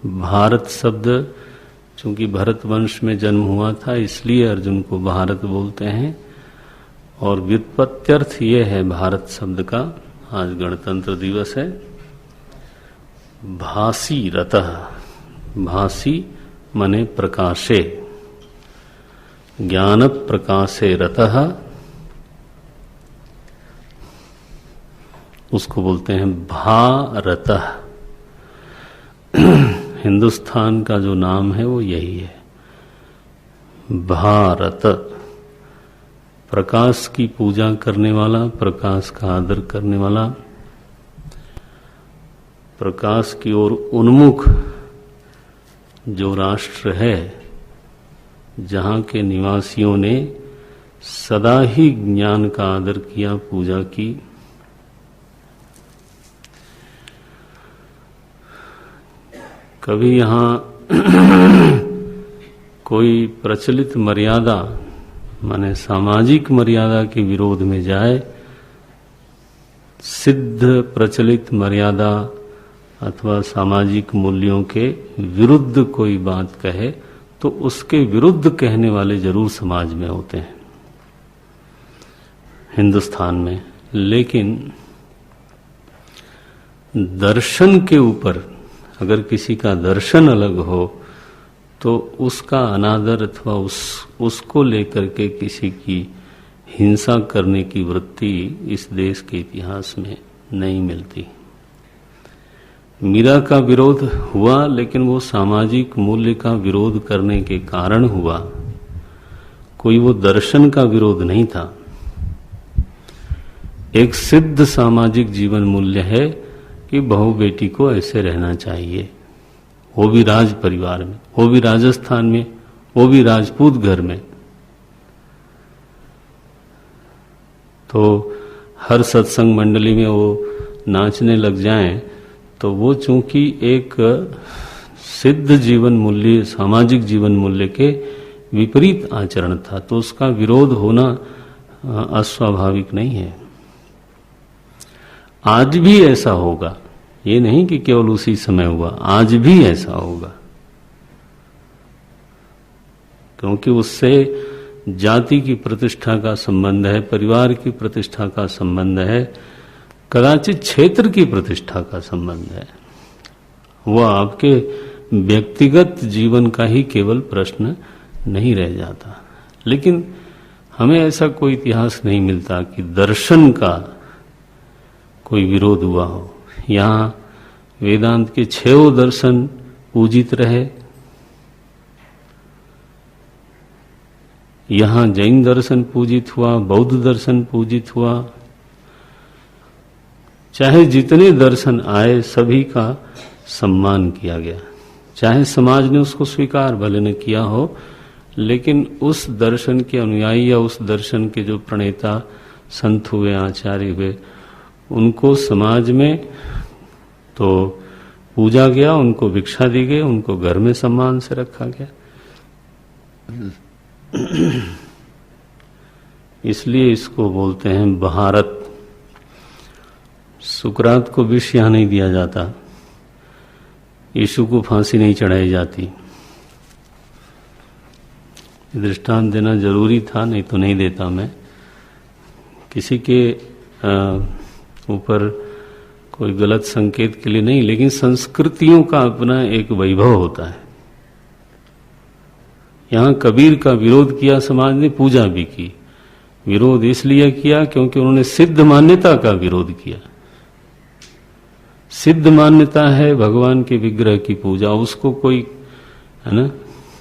भारत शब्द चूंकि भरत वंश में जन्म हुआ था इसलिए अर्जुन को भारत बोलते हैं, और व्युत्पत्त्यर्थ ये है भारत शब्द का। आज गणतंत्र दिवस है। भासी रतः, भासी मने प्रकाशे, ज्ञान प्रकाशे रतः, उसको बोलते हैं भारतः। हिंदुस्तान का जो नाम है वो यही है, भारत। प्रकाश की पूजा करने वाला, प्रकाश का आदर करने वाला, प्रकाश की ओर उन्मुख जो राष्ट्र है, जहां के निवासियों ने सदा ही ज्ञान का आदर किया, पूजा की। कभी यहाँ कोई प्रचलित मर्यादा माने सामाजिक मर्यादा के विरोध में जाए, सिद्ध प्रचलित मर्यादा अथवा सामाजिक मूल्यों के विरुद्ध कोई बात कहे तो उसके विरुद्ध कहने वाले जरूर समाज में होते हैं हिंदुस्तान में। लेकिन दर्शन के ऊपर अगर किसी का दर्शन अलग हो तो उसका अनादर अथवा उसको लेकर के किसी की हिंसा करने की वृत्ति इस देश के इतिहास में नहीं मिलती। मीरा का विरोध हुआ, लेकिन वो सामाजिक मूल्य का विरोध करने के कारण हुआ, कोई वो दर्शन का विरोध नहीं था। एक सिद्ध सामाजिक जीवन मूल्य है कि बहू बेटी को ऐसे रहना चाहिए, वो भी राज परिवार में, वो भी राजस्थान में, वो भी राजपूत घर में। तो हर सत्संग मंडली में वो नाचने लग जाएं तो वो चूंकि एक सिद्ध जीवन मूल्य, सामाजिक जीवन मूल्य के विपरीत आचरण था, तो उसका विरोध होना अस्वाभाविक नहीं है। आज भी ऐसा होगा, ये नहीं कि केवल उसी समय हुआ, आज भी ऐसा होगा, क्योंकि उससे जाति की प्रतिष्ठा का संबंध है, परिवार की प्रतिष्ठा का संबंध है, कदाचित क्षेत्र की प्रतिष्ठा का संबंध है। वह आपके व्यक्तिगत जीवन का ही केवल प्रश्न नहीं रह जाता। लेकिन हमें ऐसा कोई इतिहास नहीं मिलता कि दर्शन का कोई विरोध हुआ हो। यहाँ वेदांत के 6 दर्शन पूजित रहे, यहाँ जैन दर्शन पूजित हुआ, बौद्ध दर्शन पूजित हुआ, चाहे जितने दर्शन आए सभी का सम्मान किया गया, चाहे समाज ने उसको स्वीकार भले न किया हो, लेकिन उस दर्शन के अनुयायी या उस दर्शन के जो प्रणेता संत हुए, आचार्य हुए, उनको समाज में तो पूजा गया, उनको भिक्षा दी गई, उनको घर में सम्मान से रखा गया। इसलिए इसको बोलते हैं भारत। सुकरात को विष यहाँ नहीं दिया जाता, यीशु को फांसी नहीं चढ़ाई जाती। दृष्टांत देना जरूरी था, नहीं तो नहीं देता मैं। किसी के ऊपर कोई गलत संकेत के लिए नहीं, लेकिन संस्कृतियों का अपना एक वैभव होता है। यहाँ कबीर का विरोध किया समाज ने, पूजा भी की। विरोध इसलिए किया क्योंकि उन्होंने सिद्ध मान्यता का विरोध किया। सिद्ध मान्यता है भगवान के विग्रह की पूजा, उसको कोई है ना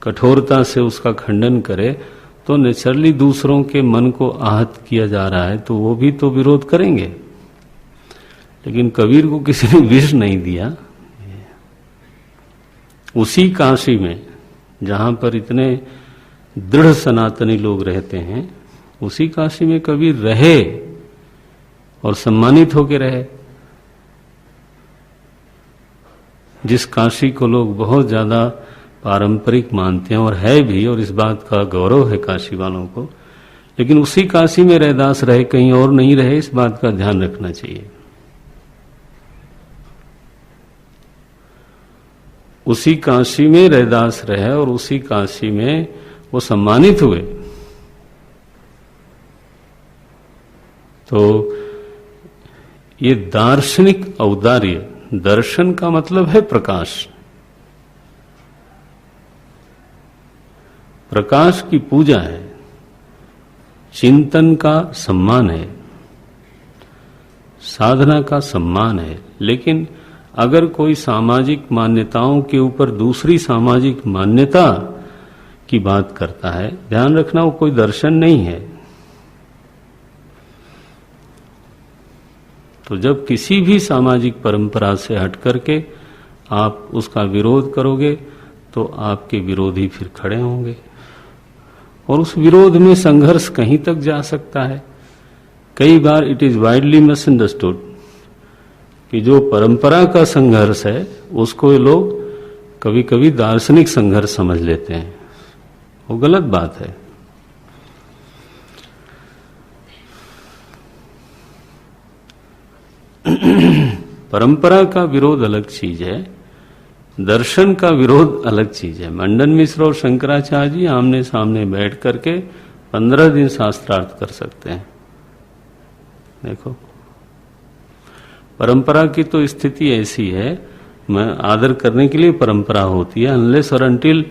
कठोरता से उसका खंडन करे तो नेचुरली दूसरों के मन को आहत किया जा रहा है, तो वो भी तो विरोध करेंगे। लेकिन कबीर को किसी ने विष नहीं दिया। उसी काशी में जहां पर इतने दृढ़ सनातनी लोग रहते हैं, उसी काशी में कबीर रहे और सम्मानित होकर रहे। जिस काशी को लोग बहुत ज्यादा पारंपरिक मानते हैं, और है भी, और इस बात का गौरव है काशी वालों को, लेकिन उसी काशी में रैदास रहे, कहीं और नहीं रहे, इस बात का ध्यान रखना चाहिए। उसी काशी में रैदास रहे और उसी काशी में वो सम्मानित हुए। तो ये दार्शनिक औदार्य, दर्शन का मतलब है प्रकाश, प्रकाश की पूजा है, चिंतन का सम्मान है, साधना का सम्मान है। लेकिन अगर कोई सामाजिक मान्यताओं के ऊपर दूसरी सामाजिक मान्यता की बात करता है, ध्यान रखना वो कोई दर्शन नहीं है। तो जब किसी भी सामाजिक परंपरा से हट करके आप उसका विरोध करोगे तो आपके विरोधी फिर खड़े होंगे और उस विरोध में संघर्ष कहीं तक जा सकता है। कई बार इट इज वाइडली मिसअंडरस्टूड कि जो परंपरा का संघर्ष है उसको ये लोग कभी कभी दार्शनिक संघर्ष समझ लेते हैं, वो गलत बात है। परंपरा का विरोध अलग चीज है, दर्शन का विरोध अलग चीज है। मंडन मिश्र और शंकराचार्य जी आमने सामने बैठ करके 15 दिन शास्त्रार्थ कर सकते हैं। देखो, परंपरा की तो स्थिति ऐसी है, मैं आदर करने के लिए परंपरा होती है, अनलेस और अनटिल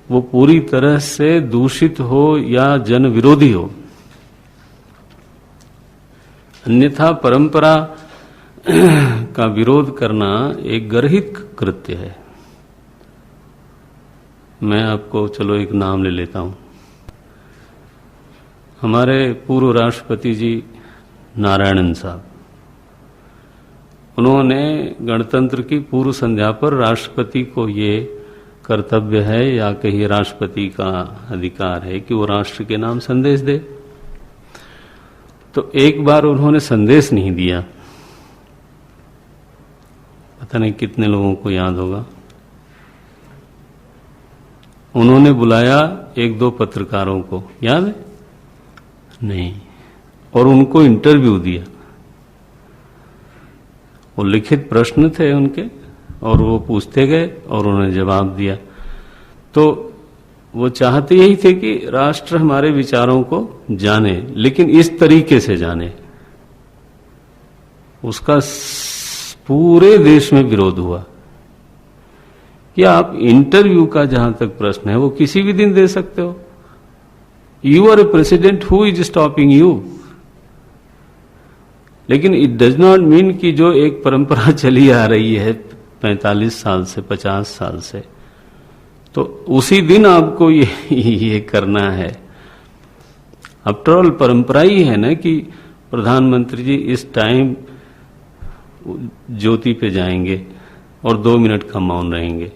वो पूरी तरह से दूषित हो या जन विरोधी हो। अन्यथा परंपरा का विरोध करना एक गर्हित कृत्य है। मैं आपको चलो एक नाम ले लेता हूं। हमारे पूर्व राष्ट्रपति जी नारायणन साहब, उन्होंने गणतंत्र की पूर्व संध्या पर राष्ट्रपति को ये कर्तव्य है या कहिए राष्ट्रपति का अधिकार है कि वो राष्ट्र के नाम संदेश दे। तो एक बार उन्होंने संदेश नहीं दिया, पता नहीं कितने लोगों को याद होगा। उन्होंने बुलाया एक दो पत्रकारों को, याद है? नहीं, और उनको इंटरव्यू दिया। वो लिखित प्रश्न थे उनके और वो पूछते गए और उन्होंने जवाब दिया। तो वो चाहते यही थे कि राष्ट्र हमारे विचारों को जाने, लेकिन इस तरीके से जाने। उसका पूरे देश में विरोध हुआ कि आप इंटरव्यू का जहां तक प्रश्न है वो किसी भी दिन दे सकते हो। You are a president, who is stopping you? लेकिन इट डज नॉट मीन कि जो एक परंपरा चली आ रही है 45 साल से 50 साल से, तो उसी दिन आपको ये करना है। आफ्टर ऑल परंपरा ही है ना कि प्रधानमंत्री जी इस टाइम ज्योति पे जाएंगे और 2 मिनट का मौन रहेंगे।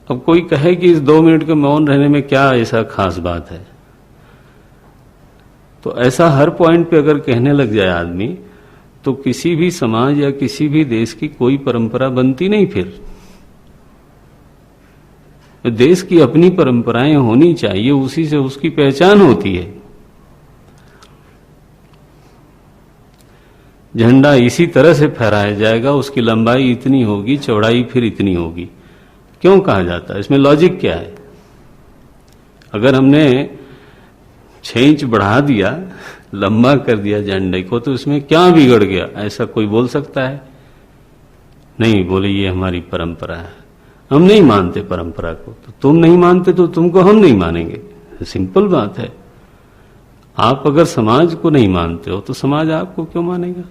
अब कोई कहे कि इस 2 मिनट के मौन रहने में क्या ऐसा खास बात है, तो ऐसा हर पॉइंट पे अगर कहने लग जाए आदमी, तो किसी भी समाज या किसी भी देश की कोई परंपरा बनती नहीं। फिर देश की अपनी परंपराएं होनी चाहिए, उसी से उसकी पहचान होती है। झंडा इसी तरह से फहराया जाएगा, उसकी लंबाई इतनी होगी, चौड़ाई फिर इतनी होगी। क्यों कहा जाता है? इसमें लॉजिक क्या है? अगर हमने 6 इंच बढ़ा दिया, लंबा कर दिया झंडे को, तो इसमें क्या बिगड़ गया? ऐसा कोई बोल सकता है? नहीं, बोले ये हमारी परंपरा है, हम नहीं मानते परंपरा को। तो तुम नहीं मानते तो तुमको हम नहीं मानेंगे, सिंपल बात है। आप अगर समाज को नहीं मानते हो तो समाज आपको क्यों मानेगा?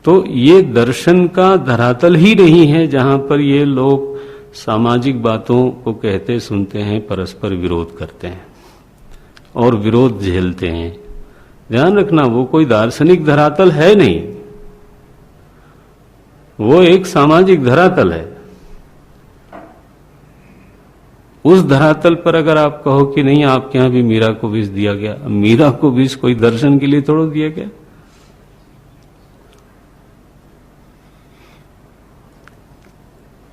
तो ये दर्शन का धरातल ही नहीं है जहां पर ये लोग सामाजिक बातों को कहते सुनते हैं, परस्पर विरोध करते हैं और विरोध झेलते हैं। ध्यान रखना, वो कोई दार्शनिक धरातल है नहीं, वो एक सामाजिक धरातल है। उस धरातल पर अगर आप कहो कि नहीं, आपके यहां भी मीरा को विष दिया गया, मीरा को विष कोई दर्शन के लिए थोड़ा दिया गया।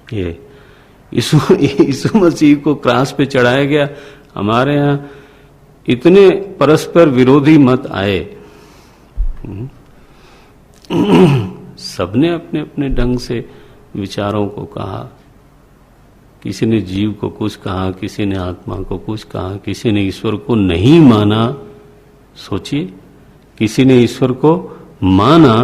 ये यीशु मसीह को क्रॉस पे चढ़ाया गया। हमारे यहां इतने परस्पर विरोधी मत आए, सबने अपने अपने ढंग से विचारों को कहा। किसी ने जीव को कुछ कहा, किसी ने आत्मा को कुछ कहा, किसी ने ईश्वर को नहीं माना। सोचिए, किसी ने ईश्वर को माना।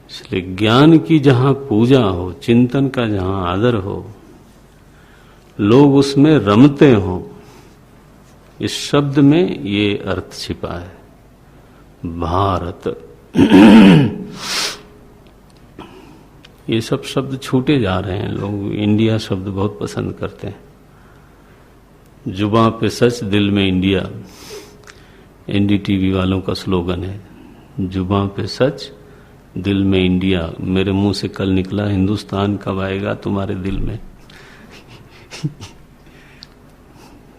इसलिए ज्ञान की जहां पूजा हो, चिंतन का जहां आदर हो, लोग उसमें रमते हो, इस शब्द में ये अर्थ छिपा है, भारत। ये सब शब्द छूटे जा रहे हैं। लोग इंडिया शब्द बहुत पसंद करते हैं। जुबां पे सच, दिल में इंडिया, एनडीटीवी वालों का स्लोगन है। जुबां पे सच, दिल में इंडिया। मेरे मुंह से कल निकला, हिंदुस्तान कब आएगा तुम्हारे दिल में?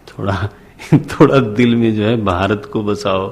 थोड़ा दिल में जो है भारत को बसाओ।